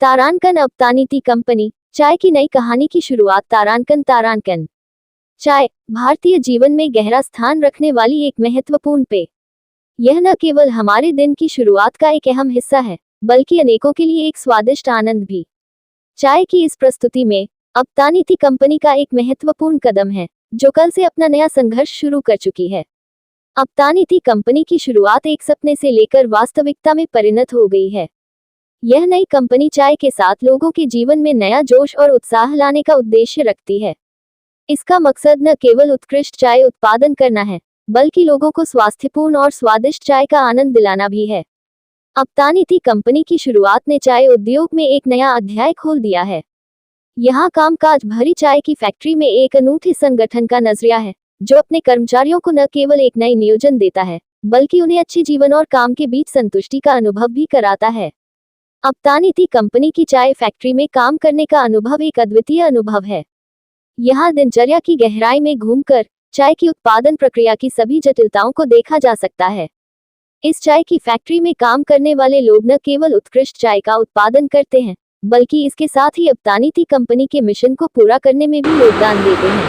तारांकन अपतानीति company, चाय की नई कहानी की शुरुआत। तारांकन चाय भारतीय जीवन में गहरा स्थान रखने वाली एक महत्वपूर्ण पेय। यह न केवल हमारे दिन की शुरुआत का एक अहम हिस्सा है, बल्कि अनेकों के लिए एक स्वादिष्ट आनंद भी। चाय की इस प्रस्तुति में अपतानीति कंपनी का एक महत्वपूर्ण कदम है, जो कल से अपना नया संघर्ष शुरू कर चुकी है। अपतानीति कंपनी की शुरुआत एक सपने से लेकर वास्तविकता में परिणत हो गई है। यह नई कंपनी चाय के साथ लोगों के जीवन में नया जोश और उत्साह लाने का उद्देश्य रखती है। इसका मकसद न केवल उत्कृष्ट चाय उत्पादन करना है, बल्कि लोगों को स्वास्थ्यपूर्ण और स्वादिष्ट चाय का आनंद दिलाना भी है। अपतानीति कंपनी की शुरुआत ने चाय उद्योग में एक नया अध्याय खोल दिया है। यहाँ कामकाज भरी चाय की फैक्ट्री में एक अनूठे संगठन का नजरिया है, जो अपने कर्मचारियों को न केवल एक नई नियोजन देता है, बल्कि उन्हें अच्छे जीवन और काम के बीच संतुष्टि का अनुभव भी कराता है। अपतानीति कंपनी की चाय फैक्ट्री में काम करने का अनुभव एक अद्वितीय अनुभव है। यहाँ दिनचर्या की गहराई में घूमकर चाय की उत्पादन प्रक्रिया की सभी जटिलताओं को देखा जा सकता है। इस चाय की फैक्ट्री में काम करने वाले लोग न केवल उत्कृष्ट चाय का उत्पादन करते हैं, बल्कि इसके साथ ही अपतानीति कंपनी के मिशन को पूरा करने में भी योगदान देते हैं।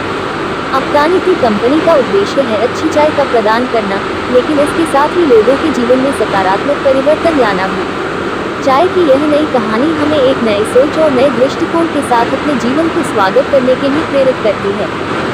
अपतानीति कंपनी का उद्देश्य है अच्छी चाय का प्रदान करना, लेकिन इसके साथ ही लोगों के जीवन में सकारात्मक परिवर्तन लाना भी। चाय की यह नई कहानी हमें एक नए सोच और नए दृष्टिकोण के साथ अपने जीवन को स्वागत करने के लिए प्रेरित करती है।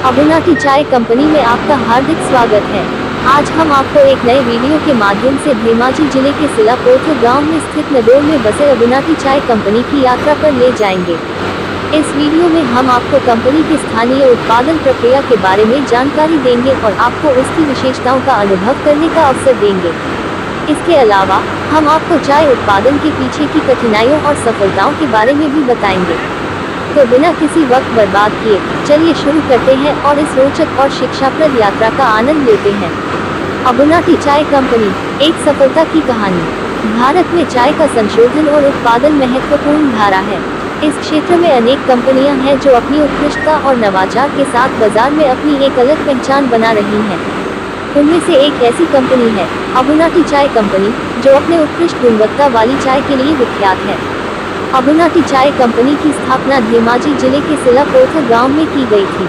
अबुनाटी चाय कंपनी में आपका हार्दिक स्वागत है। आज हम आपको एक नए वीडियो के माध्यम से धेमाजी जिले के सिलापोथर गांव में स्थित नगोर में बसे अबुनाटी चाय कंपनी की यात्रा पर ले जाएंगे। इस वीडियो में हम आपको कंपनी की स्थानीय उत्पादन प्रक्रिया के बारे में जानकारी देंगे और आपको उसकी विशेषताओं का अनुभव करने का अवसर देंगे। इसके अलावा हम आपको चाय उत्पादन के पीछे की कठिनाइयों और सफलताओं के बारे में भी बताएंगे। तो बिना किसी वक्त बर्बाद किए चलिए शुरू करते हैं और इस रोचक और शिक्षाप्रद यात्रा का आनंद लेते हैं। अबुनाटी चाय कंपनी, एक सफलता की कहानी। भारत में चाय का संशोधन और उत्पादन महत्वपूर्ण धारा है। इस क्षेत्र में अनेक कंपनियां हैं जो अपनी उत्कृष्टता और नवाचार के साथ बाजार में अपनी एक अलग पहचान बना रही हैं। उनमें से एक ऐसी कंपनी है अबुनाटी चाय कंपनी, जो अपने उत्कृष्ट गुणवत्ता वाली चाय के लिए विख्यात है। अबुनाटी चाय कंपनी की स्थापना धेमाजी जिले के सिलापोथर गांव में की गई थी।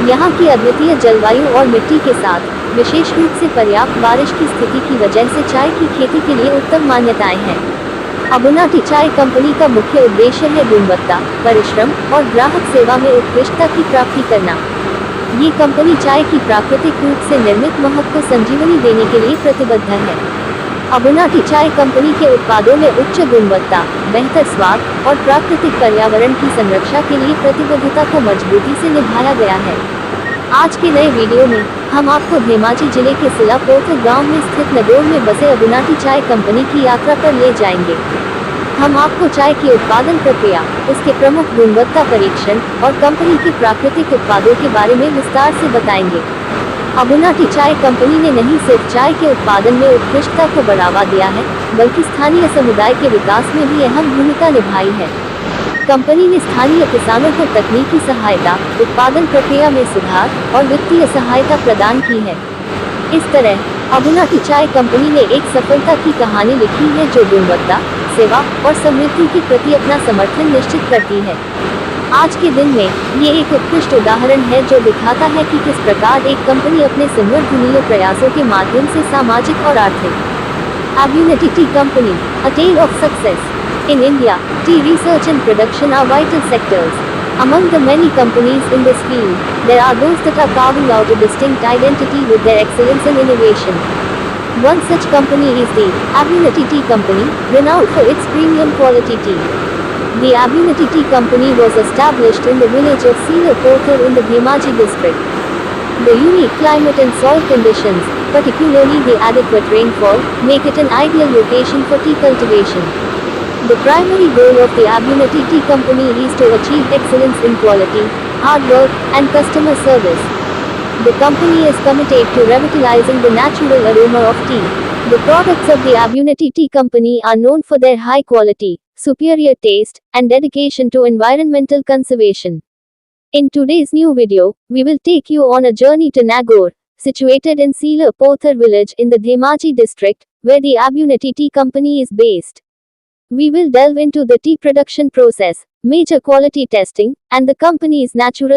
यहाँ की अद्वितीय जलवायु और मिट्टी के साथ विशेष रूप से पर्याप्त बारिश की स्थिति की वजह से चाय की खेती के लिए उत्तम मान्यताएं हैं। अबुनाटी चाय कंपनी का मुख्य उद्देश्य है गुणवत्ता, परिश्रम और ग्राहक सेवा में उत्कृष्टता की प्राप्ति करना। ये कंपनी चाय की प्राकृतिक रूप से निर्मित महक को संजीवनी देने के लिए प्रतिबद्ध है। अबुनाटी चाय कंपनी के उत्पादों में उच्च गुणवत्ता, बेहतर स्वाद और प्राकृतिक पर्यावरण की संरक्षा के लिए प्रतिबद्धता को मजबूती से निभाया गया है। आज के नए वीडियो में हम आपको धेमाजी जिले के सिलापोथर गांव में स्थित नगोर में बसे अबुनाटी चाय कंपनी की यात्रा पर ले जाएंगे। हम आपको चाय की उत्पादन प्रक्रिया, उसके प्रमुख गुणवत्ता परीक्षण और कंपनी के प्राकृतिक उत्पादों के बारे में विस्तार से बताएंगे। अबुनाटी चाय कंपनी ने नहीं सिर्फ चाय के उत्पादन में उत्कृष्टता को बढ़ावा दिया है, बल्कि स्थानीय समुदाय के विकास में भी अहम भूमिका निभाई है। कंपनी ने स्थानीय किसानों को तकनीकी सहायता, उत्पादन प्रक्रिया में सुधार और वित्तीय सहायता प्रदान की है। इस तरह अबुनाटी चाय कंपनी ने एक सफलता की कहानी लिखी है जो गुणवत्ता, सेवा और समृद्धि के प्रति अपना समर्थन निश्चित करती है। आज के दिन में ये एक उत्कृष्ट उदाहरण है जो दिखाता है कि किस प्रकार एक कंपनी अपने संवर्धनीय प्रयासों के माध्यम से सामाजिक और आर्थिक। अबुनाटी tea company, a tale of success. In India, tea research and production are vital sectors. Among the many companies in this field, there are those that are carving out a distinct identity with their excellence and innovation. One such company is the Abunati Tea Company, renowned for its premium quality tea. The Abunati Tea Company was established in the village of Silapothar in the Dhemaji district. The unique climate and soil conditions, particularly the adequate rainfall, make it an ideal location for tea cultivation. The primary goal of the Abunati Tea Company is to achieve excellence in quality, hard work, and customer service. The company is committed to revitalizing the natural aroma of tea. The products of the Abunati Tea Company are known for their high quality, superior taste, and dedication to environmental conservation. In today's new video, we will take you on a journey to Nagore, situated in Silapothar village in the Dhemaji district, where the Abunati Tea Company is based. We will delve into the tea production process, major quality testing, and the company's natural